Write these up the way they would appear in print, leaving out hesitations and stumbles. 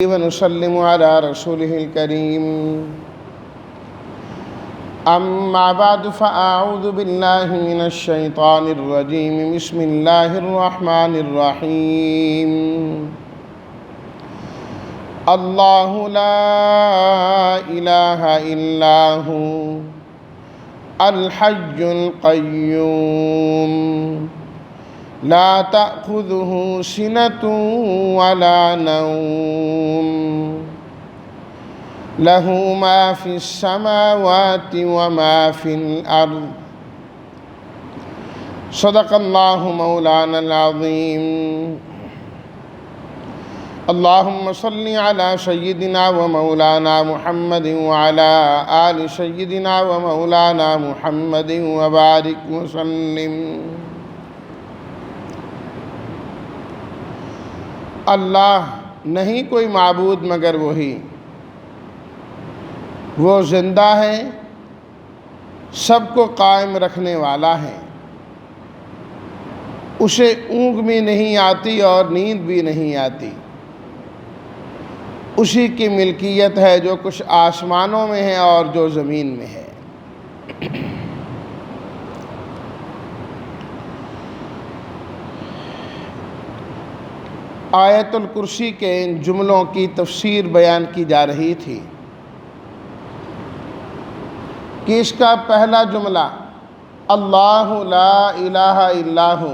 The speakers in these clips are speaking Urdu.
ونسلم على رسوله الكريم أما بعد فأعوذ بالله من الشيطان الرجيم بسم الله الرحمن الرحيم الله لا إله إلا هو الحي القيوم لا تأخذه سنة ولا نوم له ما في السماوات وما في الأرض صدق الله مولانا العظيم اللهم صل على سيدنا ومولانا محمد وعلى آل سيدنا ومولانا محمد وبارك وسلم اللہ نہیں کوئی معبود مگر وہی، وہ زندہ ہے، سب کو قائم رکھنے والا ہے، اسے اونگ بھی نہیں آتی اور نیند بھی نہیں آتی، اسی کی ملکیت ہے جو کچھ آسمانوں میں ہے اور جو زمین میں ہے۔ آیت الکرسی کے ان جملوں کی تفسیر بیان کی جا رہی تھی کہ اس کا پہلا جملہ اللہ لا الہ الا ہو،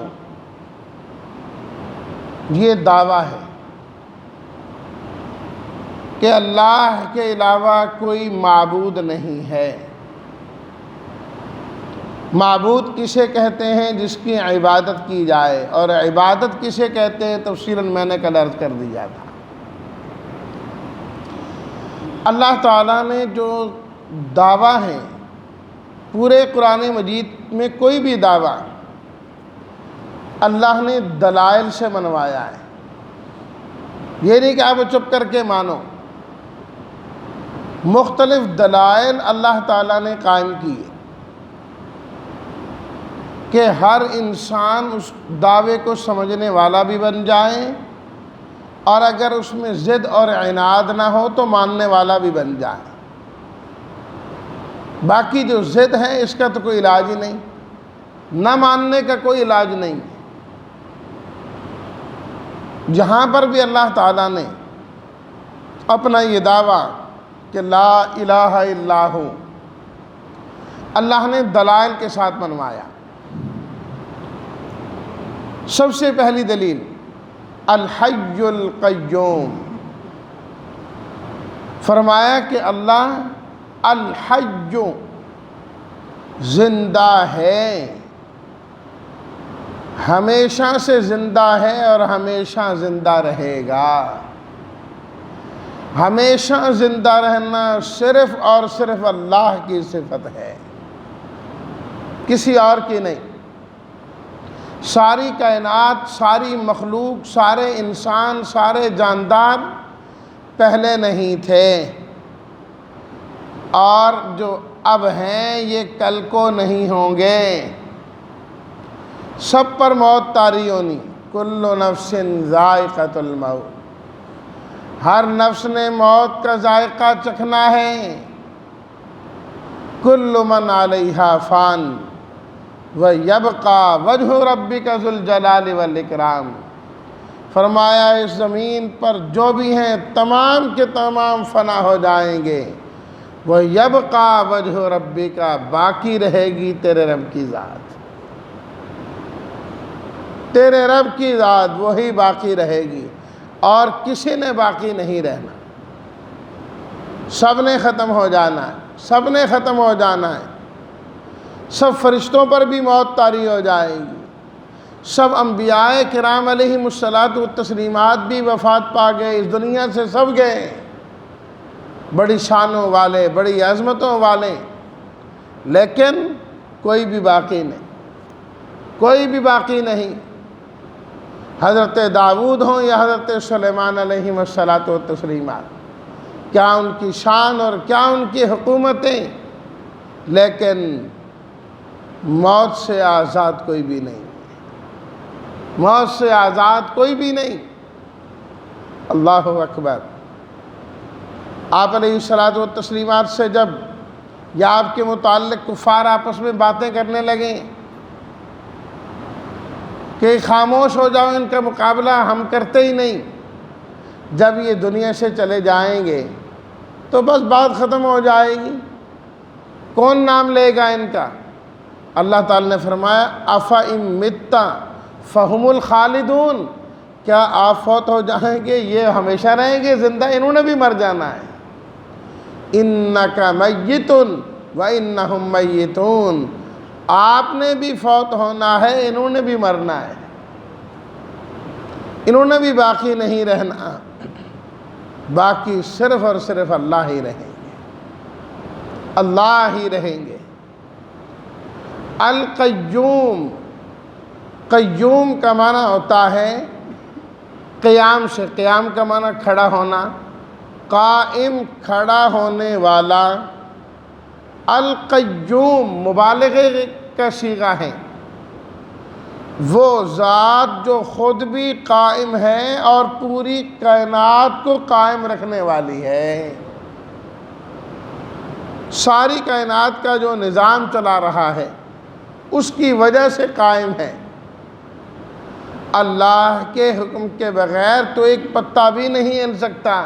یہ دعویٰ ہے کہ اللہ کے علاوہ کوئی معبود نہیں ہے۔ معبود کسے کہتے ہیں؟ جس کی عبادت کی جائے، اور عبادت کسے کہتے ہیں؟ تفصیلاً میں نے کل عرض کر دیا تھا۔ اللہ تعالیٰ نے جو دعویٰ ہیں پورے قرآن مجید میں، کوئی بھی دعویٰ اللہ نے دلائل سے منوایا ہے، یہ نہیں کہ آپ چپ کر کے مانو، مختلف دلائل اللہ تعالیٰ نے قائم کیے کہ ہر انسان اس دعوے کو سمجھنے والا بھی بن جائے، اور اگر اس میں ضد اور عناد نہ ہو تو ماننے والا بھی بن جائے۔ باقی جو ضد ہے اس کا تو کوئی علاج ہی نہیں، نہ ماننے کا کوئی علاج نہیں۔ جہاں پر بھی اللہ تعالیٰ نے اپنا یہ دعویٰ کہ لا الہ الا ہو، اللہ نے دلائل کے ساتھ منوایا۔ سب سے پہلی دلیل الحی القیوم، فرمایا کہ اللہ الحی زندہ ہے، ہمیشہ سے زندہ ہے اور ہمیشہ زندہ رہے گا۔ ہمیشہ زندہ رہنا صرف اور صرف اللہ کی صفت ہے، کسی اور کی نہیں۔ ساری کائنات، ساری مخلوق، سارے انسان، سارے جاندار پہلے نہیں تھے، اور جو اب ہیں یہ کل کو نہیں ہوں گے۔ سب پر موت طاری ہونی، کل نفس ذائقۃ الموت، ہر نفس نے موت کا ذائقہ چکھنا ہے۔ کل من علیہا فان وَيَبْقَى وَجْهُ رَبِّكَ ذُو الْجَلَالِ وَالْإِكْرَامِ، فرمایا اس زمین پر جو بھی ہیں تمام کے تمام فنا ہو جائیں گے، وَيَبْقَى وَجْهُ رَبِّكَ، باقی رہے گی تیرے رب کی ذات، تیرے رب کی ذات وہی باقی رہے گی، اور کسی نے باقی نہیں رہنا، سب نے ختم ہو جانا ہے، سب نے ختم ہو جانا ہے۔ سب فرشتوں پر بھی موت طاری ہو جائے گی، سب انبیاء کرام علیہم الصلاۃ والتسلیمات بھی وفات پا گئے، اس دنیا سے سب گئے، بڑی شانوں والے، بڑی عظمتوں والے، لیکن کوئی بھی باقی نہیں، کوئی بھی باقی نہیں۔ حضرت داؤد ہوں یا حضرت سلیمان علیہم الصلاۃ والتسلیمات، کیا ان کی شان اور کیا ان کی حکومتیں، لیکن موت سے آزاد کوئی بھی نہیں، موت سے آزاد کوئی بھی نہیں۔ اللہ اکبر۔ آپ علیہ الصلاۃ والتسلیمات سے جب یا آپ کے متعلق کفار آپس میں باتیں کرنے لگیں کہ خاموش ہو جاؤ، ان کا مقابلہ ہم کرتے ہی نہیں، جب یہ دنیا سے چلے جائیں گے تو بس بات ختم ہو جائے گی، کون نام لے گا ان کا؟ اللہ تعالی نے فرمایا افَإِن مِتَّ فَهُمُ الْخَالِدُونَ، کیا آپ فوت ہو جائیں گے یہ ہمیشہ رہیں گے زندہ؟ انہوں نے بھی مر جانا ہے۔ إِنَّكَ مَيِّتٌ وَإِنَّهُمْ مَيِّتُونَ، آپ نے بھی فوت ہونا ہے، انہوں نے بھی مرنا ہے، انہوں نے بھی باقی نہیں رہنا، باقی صرف اور صرف اللہ ہی رہیں گے، اللہ ہی رہیں گے۔ القیوم، قیوم کا معنی ہوتا ہے قیام سے، قیام کا معنی کھڑا ہونا، قائم کھڑا ہونے والا۔ القیوم مبالغے کا صیغہ ہے، وہ ذات جو خود بھی قائم ہے اور پوری کائنات کو قائم رکھنے والی ہے، ساری کائنات کا جو نظام چلا رہا ہے اس کی وجہ سے قائم ہے۔ اللہ کے حکم کے بغیر تو ایک پتا بھی نہیں ہل سکتا،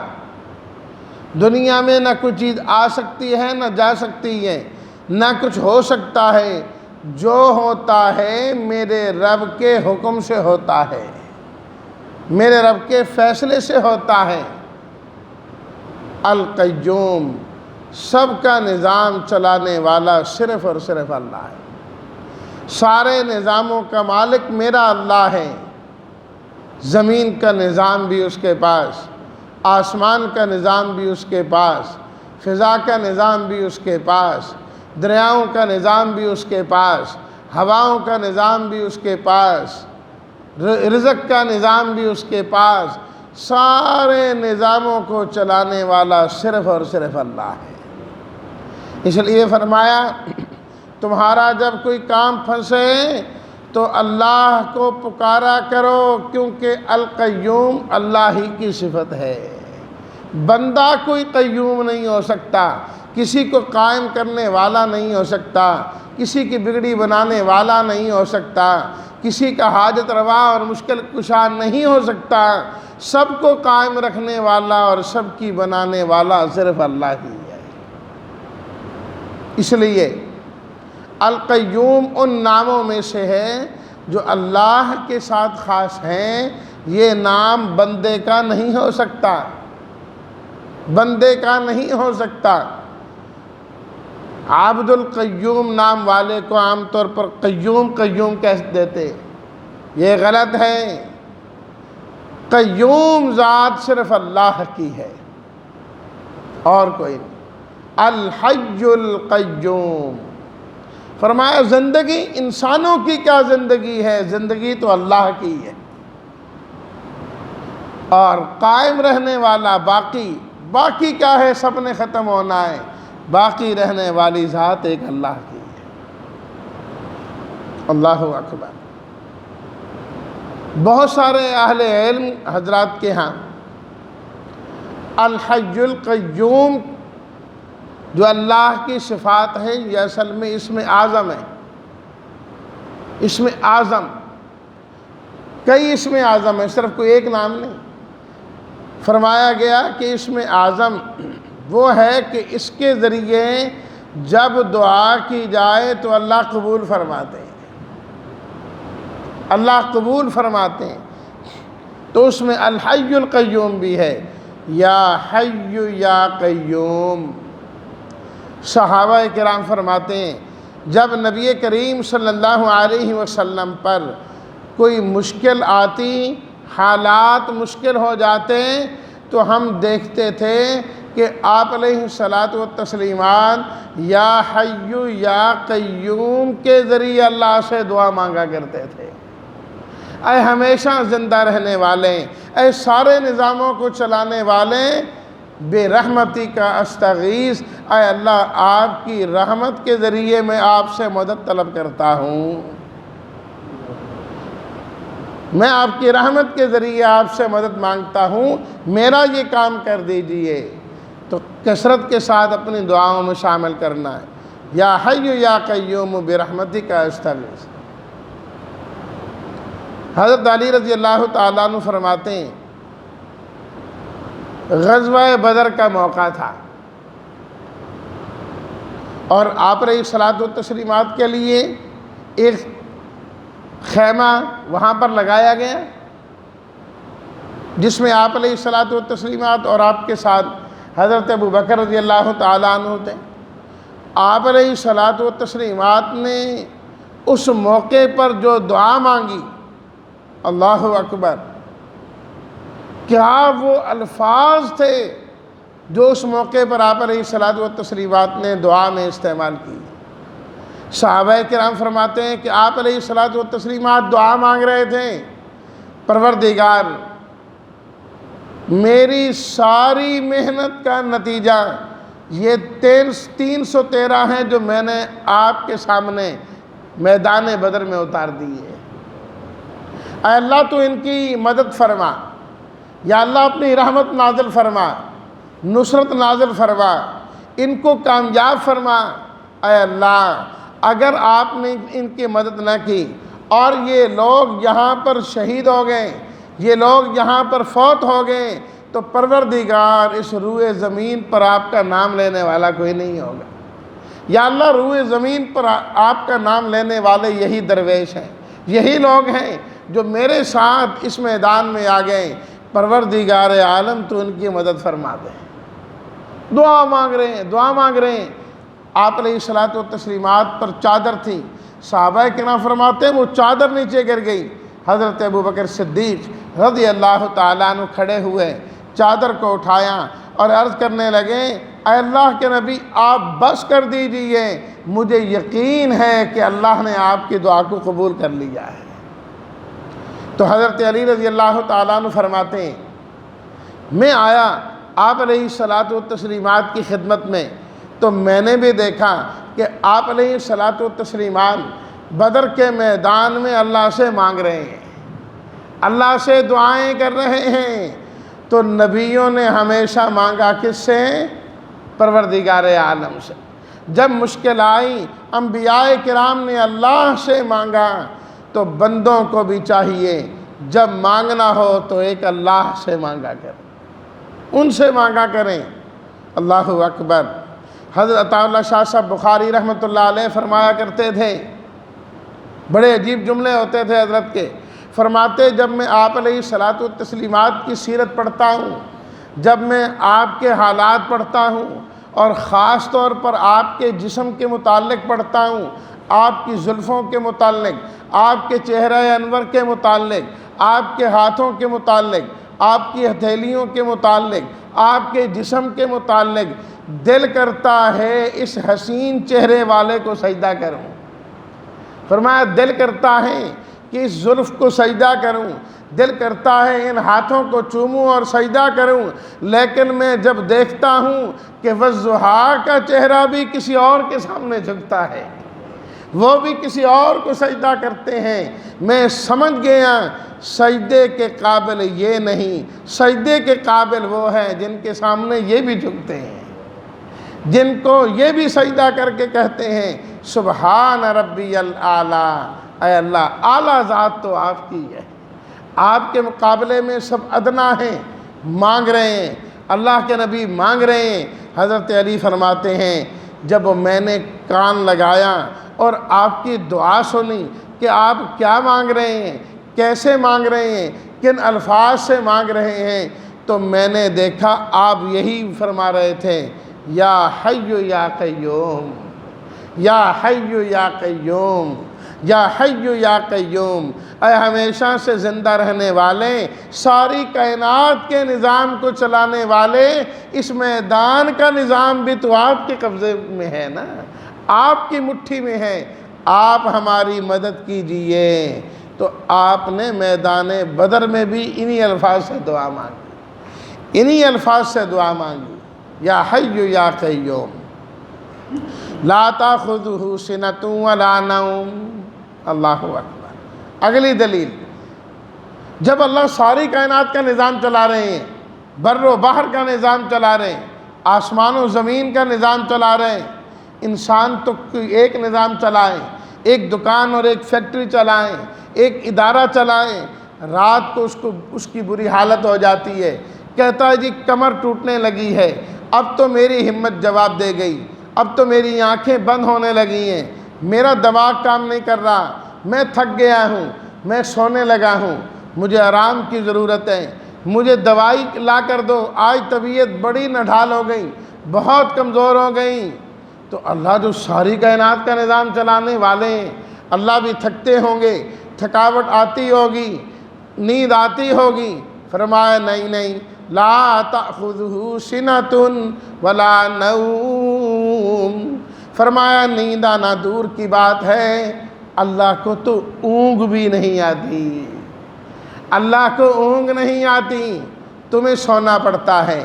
دنیا میں نہ کوئی چیز آ سکتی ہے نہ جا سکتی ہے، نہ کچھ ہو سکتا ہے، جو ہوتا ہے میرے رب کے حکم سے ہوتا ہے، میرے رب کے فیصلے سے ہوتا ہے۔ القیوم، سب کا نظام چلانے والا صرف اور صرف اللہ ہے، سارے نظاموں کا مالک میرا اللہ ہے۔ زمین کا نظام بھی اس کے پاس، آسمان کا نظام بھی اس کے پاس، فضا کا نظام بھی اس کے پاس، دریاؤں کا نظام بھی اس کے پاس، ہواؤں کا نظام بھی اس کے پاس، رزق کا نظام بھی اس کے پاس، سارے نظاموں کو چلانے والا صرف اور صرف اللہ ہے۔ اس لیے فرمایا تمہارا جب کوئی کام پھنسے تو اللہ کو پکارا کرو، کیونکہ القیوم اللہ ہی کی صفت ہے، بندہ کوئی قیوم نہیں ہو سکتا، کسی کو قائم کرنے والا نہیں ہو سکتا، کسی کی بگڑی بنانے والا نہیں ہو سکتا، کسی کا حاجت روا اور مشکل کشا نہیں ہو سکتا، سب کو قائم رکھنے والا اور سب کی بنانے والا صرف اللہ ہی ہے۔ اس لیے القیوم ان ناموں میں سے ہے جو اللہ کے ساتھ خاص ہیں، یہ نام بندے کا نہیں ہو سکتا، بندے کا نہیں ہو سکتا۔ عبد القیوم نام والے کو عام طور پر قیوم قیوم کہہ دیتے، یہ غلط ہے۔ قیوم ذات صرف اللہ کی ہے اور کوئی نہیں۔ الحی القیوم، فرمایا زندگی انسانوں کی کیا زندگی ہے، زندگی تو اللہ کی ہے، اور قائم رہنے والا باقی کیا ہے، سب نے ختم ہونا ہے، باقی رہنے والی ذات ایک اللہ کی ہے۔ اللہ اکبر۔ بہت سارے اہل علم حضرات کے ہاں الحی القیوم جو اللہ کی صفات ہے یہ اصل میں اسم اعظم ہے۔ اسم اعظم، کئی اسم اعظم ہے، صرف کوئی ایک نام نہیں۔ فرمایا گیا کہ اسم اعظم وہ ہے کہ اس کے ذریعے جب دعا کی جائے تو اللہ قبول فرماتے ہیں، اللہ قبول فرماتے ہیں۔ تو اس میں الحی القیوم بھی ہے، یا حی یا قیوم۔ صحابہ کرام فرماتے ہیں جب نبی کریم صلی اللہ علیہ وسلم پر کوئی مشکل آتی، حالات مشکل ہو جاتے تو ہم دیکھتے تھے کہ آپ علیہ الصلاۃ والتسلیمات یا حی یا قیوم کے ذریعے اللہ سے دعا مانگا کرتے تھے۔ اے ہمیشہ زندہ رہنے والے، اے سارے نظاموں کو چلانے والے، بے رحمتی کا استغیث، اے اللہ آپ کی رحمت کے ذریعے میں آپ سے مدد طلب کرتا ہوں، میں آپ کی رحمت کے ذریعے آپ سے مدد مانگتا ہوں، میرا یہ کام کر دیجئے۔ تو کثرت کے ساتھ اپنی دعاؤں میں شامل کرنا ہے۔ یا حی یا قیوم برحمتک استغیث۔ حضرت علی رضی اللہ تعالیٰ عنہ فرماتے ہیں غزوہ بدر کا موقع تھا اور آپ علیہ الصلاۃ والتسلیمات کے لیے ایک خیمہ وہاں پر لگایا گیا جس میں آپ علیہ الصلاۃ والتسلیمات اور آپ کے ساتھ حضرت ابو بکر رضی اللہ تعالیٰ عنہ تھے۔ آپ علیہ الصلاۃ والتسلیمات نے اس موقع پر جو دعا مانگی، اللہ اکبر، کیا وہ الفاظ تھے جو اس موقع پر آپ علیہ الصلاۃ والتسلیمات نے دعا میں استعمال کی۔ صحابہ کرام فرماتے ہیں کہ آپ علیہ الصلاۃ والتسلیمات دعا مانگ رہے تھے، پروردگار میری ساری محنت کا نتیجہ یہ 313 ہیں جو میں نے آپ کے سامنے میدان بدر میں اتار دی ہے۔ اے اللہ تو ان کی مدد فرما، یا اللہ اپنی رحمت نازل فرما، نصرت نازل فرما، ان کو کامیاب فرما۔ اے اللہ اگر آپ نے ان کی مدد نہ کی اور یہ لوگ یہاں پر شہید ہو گئے، یہ لوگ یہاں پر فوت ہو گئے، تو پروردگار اس روئے زمین پر آپ کا نام لینے والا کوئی نہیں ہوگا۔ یا اللہ روئے زمین پر آپ کا نام لینے والے یہی درویش ہیں، یہی لوگ ہیں جو میرے ساتھ اس میدان میں آ گئے، پروردگار عالم تو ان کی مدد فرما دے۔ دعا مانگ رہے ہیں، دعا مانگ رہے ہیں۔ آپ علیہ الصلاۃ والتسلیمات پر چادر تھی، صحابہ کرام فرماتے ہیں وہ چادر نیچے گر گئی۔ حضرت ابو بکر صدیق رضی اللہ تعالیٰ عنہ کھڑے ہوئے، چادر کو اٹھایا اور عرض کرنے لگے اے اللہ کے نبی آپ بس کر دیجئے، مجھے یقین ہے کہ اللہ نے آپ کی دعا کو قبول کر لیا ہے۔ تو حضرت علی رضی اللہ تعالیٰ عنہ فرماتے ہیں میں آیا آپ علیہ الصلاۃ والتسلیمات کی خدمت میں، تو میں نے بھی دیکھا کہ آپ علیہ الصلاۃ والتسلیمات بدر کے میدان میں اللہ سے مانگ رہے ہیں، اللہ سے دعائیں کر رہے ہیں۔ تو نبیوں نے ہمیشہ مانگا کس سے؟ پروردگار عالم سے۔ جب مشکل آئی انبیاء کرام نے اللہ سے مانگا، تو بندوں کو بھی چاہیے جب مانگنا ہو تو ایک اللہ سے مانگا کریں، ان سے مانگا کریں۔ اللہ اکبر۔ حضرت عطا اللہ شاہ صاحب بخاری رحمۃ اللہ علیہ فرمایا کرتے تھے، بڑے عجیب جملے ہوتے تھے حضرت کے، فرماتے جب میں آپ علیہ الصلاۃ والتسلیمات کی سیرت پڑھتا ہوں، جب میں آپ کے حالات پڑھتا ہوں اور خاص طور پر آپ کے جسم کے متعلق پڑھتا ہوں، آپ کی زلفوں کے متعلق، آپ کے چہرہ انور کے متعلق، آپ کے ہاتھوں کے متعلق، آپ کی ہتھیلیوں کے متعلق، آپ کے جسم کے متعلق، دل کرتا ہے اس حسین چہرے والے کو سجدہ کروں۔ فرمایا دل کرتا ہے کہ اس زلف کو سجدہ کروں، دل کرتا ہے ان ہاتھوں کو چوموں اور سجدہ کروں، لیکن میں جب دیکھتا ہوں کہ والضحیٰ کا چہرہ بھی کسی اور کے سامنے جھکتا ہے، وہ بھی کسی اور کو سجدہ کرتے ہیں، میں سمجھ گیا سجدے کے قابل یہ نہیں، سجدے کے قابل وہ ہیں جن کے سامنے یہ بھی جھکتے ہیں، جن کو یہ بھی سجدہ کر کے کہتے ہیں سبحان ربی الاعلیٰ۔ اے اللہ اعلیٰ ذات تو آپ کی ہے، آپ کے مقابلے میں سب ادنا ہیں، مانگ رہے ہیں، اللہ کے نبی مانگ رہے ہیں۔ حضرت علی فرماتے ہیں جب میں نے کان لگایا اور آپ کی دعا سنی کہ آپ کیا مانگ رہے ہیں، کیسے مانگ رہے ہیں، کن الفاظ سے مانگ رہے ہیں، تو میں نے دیکھا آپ یہی فرما رہے تھے یا حی یا قیوم، یا حی یا قیوم، یا حی یا قیوم، اے ہمیشہ سے زندہ رہنے والے، ساری کائنات کے نظام کو چلانے والے، اس میدان کا نظام بھی تو آپ کے قبضے میں ہے نا، آپ کی مٹھی میں ہے، آپ ہماری مدد کیجئے۔ تو آپ نے میدان بدر میں بھی انہی الفاظ سے دعا مانگی، انہی الفاظ سے دعا مانگی، یا حی یا قیوم لا تاخذہ سنۃ ولا نوم۔ اللہ اکبر۔ اگلی دلیل، جب اللہ ساری کائنات کا نظام چلا رہے ہیں، بر و بحر کا نظام چلا رہے ہیں، آسمان و زمین کا نظام چلا رہے ہیں، انسان تو ایک نظام چلائیں، ایک دکان اور ایک فیکٹری چلائیں، ایک ادارہ چلائیں، رات کو اس کی بری حالت ہو جاتی ہے، کہتا ہے جی کمر ٹوٹنے لگی ہے، اب تو میری ہمت جواب دے گئی، اب تو میری آنکھیں بند ہونے لگی ہیں، میرا دماغ کام نہیں کر رہا، میں تھک گیا ہوں، میں سونے لگا ہوں، مجھے آرام کی ضرورت ہے، مجھے دوائی لا کر دو، آج طبیعت بڑی نڈھال ہو گئی، بہت کمزور ہو گئی۔ تو اللہ جو ساری کائنات کا نظام چلانے والے ہیں، اللہ بھی تھکتے ہوں گے، تھکاوٹ آتی ہوگی، نیند آتی ہوگی، فرمایا نہیں نہیں، لا تأخذہ سنۃ ولا نوم، فرمایا نیند آنا دور کی بات ہے، اللہ کو تو اونگ بھی نہیں آتی، اللہ کو اونگ نہیں آتی، تمہیں سونا پڑتا ہے،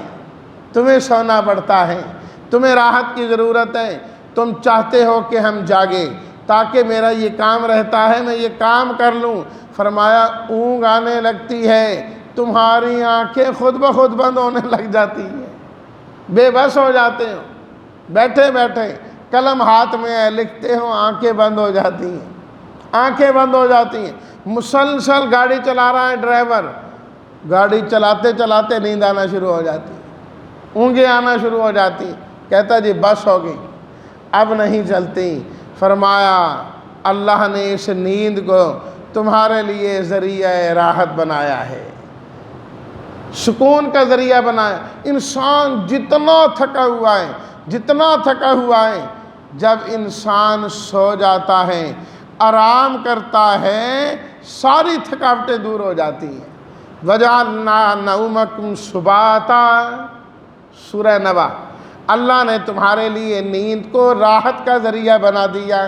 تمہیں سونا پڑتا ہے، تمہیں راحت کی ضرورت ہے، تم چاہتے ہو کہ ہم جاگے تاکہ میرا یہ کام رہتا ہے میں یہ کام کر لوں، فرمایا اونگ آنے لگتی ہے، تمہاری آنکھیں خود بخود بند ہونے لگ جاتی ہیں، بے بس ہو جاتے ہو، بیٹھے بیٹھے قلم ہاتھ میں ہے، لکھتے ہو، آنکھیں بند ہو جاتی ہیں، آنکھیں بند ہو جاتی ہیں۔ مسلسل گاڑی چلا رہا ہے ڈرائیور، گاڑی چلاتے چلاتے نیند آنا شروع ہو جاتی، اونگیں آنا شروع ہو جاتی، کہتا جی بس ہو گئی، اب نہیں چلتی، فرمایا اللہ نے اس نیند کو تمہارے لیے ذریعہ راحت بنایا ہے، سکون کا ذریعہ بنایا۔ انسان جتنا تھکا ہوا ہے، جتنا تھکا ہوا ہے، جب انسان سو جاتا ہے، آرام کرتا ہے، ساری تھکاوٹیں دور ہو جاتی ہیں۔ وَجَعَلْنَا نَوْمَكُمْ سُبَاتًا، سورہ نبا، اللہ نے تمہارے لیے نیند کو راحت کا ذریعہ بنا دیا،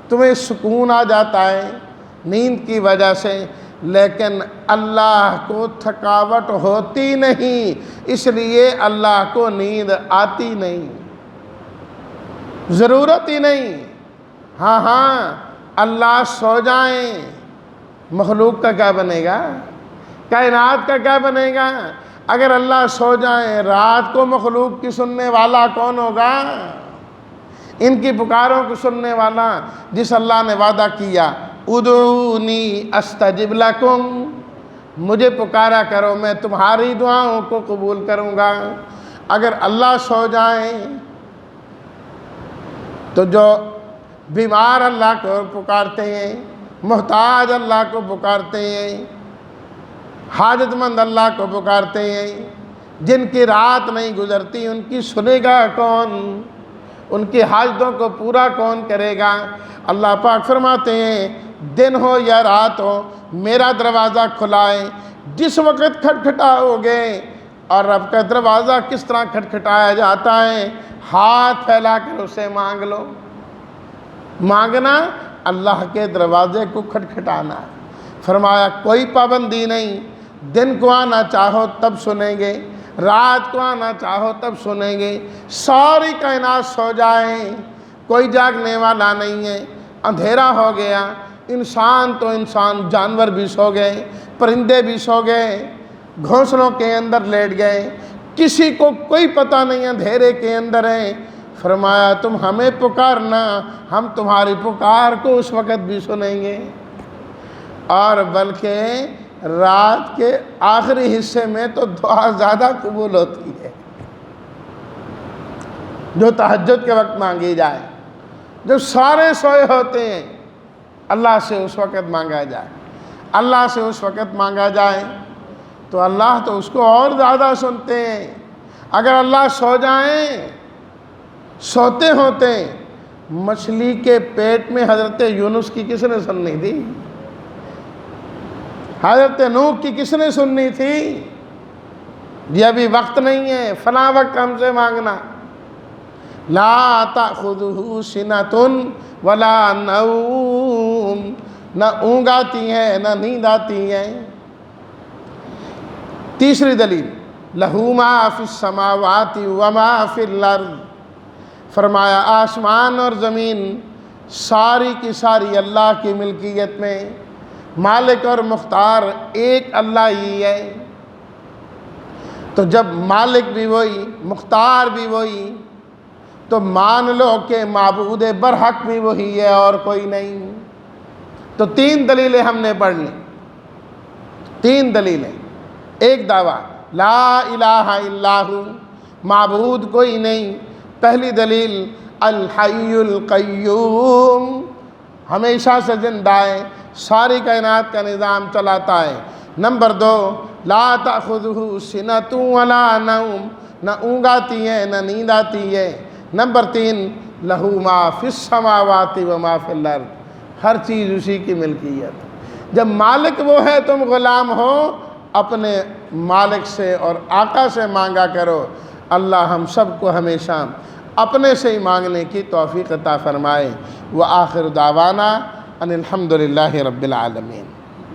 تمہیں سکون آ جاتا ہے نیند کی وجہ سے، لیکن اللہ کو تھکاوٹ ہوتی نہیں، اس لیے اللہ کو نیند آتی نہیں، ضرورت ہی نہیں۔ ہاں ہاں اللہ سو جائیں، مخلوق کا کیا بنے گا، کائنات کا کیا بنے گا؟ اگر اللہ سو جائیں، رات کو مخلوق کی سننے والا کون ہوگا؟ ان کی پکاروں کو سننے والا جس اللہ نے وعدہ کیا، ادعونی استجب لکم، مجھے پکارا کرو میں تمہاری دعاؤں کو قبول کروں گا۔ اگر اللہ سو جائیں تو جو بیمار اللہ کو پکارتے ہیں، محتاج اللہ کو پکارتے ہیں، حاجت مند اللہ کو پکارتے ہیں، جن کی رات نہیں گزرتی ان کی سنے گا کون، ان کی حاجتوں کو پورا کون کرے گا؟ اللہ پاک فرماتے ہیں دن ہو یا رات ہو میرا دروازہ کھلا ہے، جس وقت کھٹکھٹاؤ گے، اور رب کا دروازہ کس طرح کھٹکھٹایا جاتا ہے، ہاتھ پھیلا کر اسے مانگ لو۔ مانگنا اللہ کے دروازے کو کھٹکھٹانا ہے۔ فرمایا کوئی پابندی نہیں، دن کو آنا چاہو تب سنیں گے، رات کو آنا چاہو تب سنیں گے، ساری کائنات سو جائیں، کوئی جاگنے والا نہیں ہے، اندھیرا ہو گیا، انسان تو انسان، جانور بھی سو گئے، پرندے بھی سو گئے، گھونسلوں کے اندر لیٹ گئے، کسی کو کوئی پتہ نہیں اندھیرے کے اندر ہیں۔ فرمایا تم ہمیں پکارنا، ہم تمہاری پکار کو اس وقت بھی سنیں گے، اور بلکہ رات کے آخری حصے میں تو دعا زیادہ قبول ہوتی ہے، جو تہجد کے وقت مانگی جائے، جب سارے سوئے ہوتے ہیں اللہ سے اس وقت مانگا جائے، اللہ سے اس وقت مانگا جائے تو اللہ تو اس کو اور زیادہ سنتے ہیں۔ اگر اللہ سو جائیں، سوتے ہوتے، مچھلی کے پیٹ میں حضرت یونس کی کس نے سننی تھی؟ حضرت نوح کی کس نے سننی تھی؟ یہ ابھی وقت نہیں ہے، فلاں وقت ہم سے مانگنا۔ لا تأخذہ سنۃ ولا نوم، نہ اونگ آتی ہے نہ نیند آتی ہے۔ تیسری دلیل، لہو ما فی السماوات وما فی الارض، فرمایا آسمان اور زمین ساری کی ساری اللہ کی ملکیت میں، مالک اور مختار ایک اللہ ہی ہے۔ تو جب مالک بھی وہی، مختار بھی وہی، تو مان لو کہ معبود برحق بھی وہی ہے اور کوئی نہیں۔ تو 3 دلیلیں ہم نے پڑھ لی، 3 دلیلیں۔ ایک دعویٰ لا الہ الا ہو، معبود کوئی نہیں۔ پہلی دلیل الحی القیوم، ہمیشہ سے زندہ ہے، ساری کائنات کا نظام چلاتا ہے۔ نمبر 2 لا تأخذہ سنۃ ولا نوم، نہ اونگ آتی ہے نہ نیند آتی ہے۔ نمبر 3 لہ ما فی السماوات و ما فی الارض، ہر چیز اسی کی ملکیت۔ جب مالک وہ ہے تم غلام ہو، اپنے مالک سے اور آقا سے مانگا کرو۔ اللہ ہم سب کو ہمیشہ اپنے سے ہی مانگنے کی توفیق عطا فرمائے۔ وآخر دعوانا ان الحمد للہ رب العالمین۔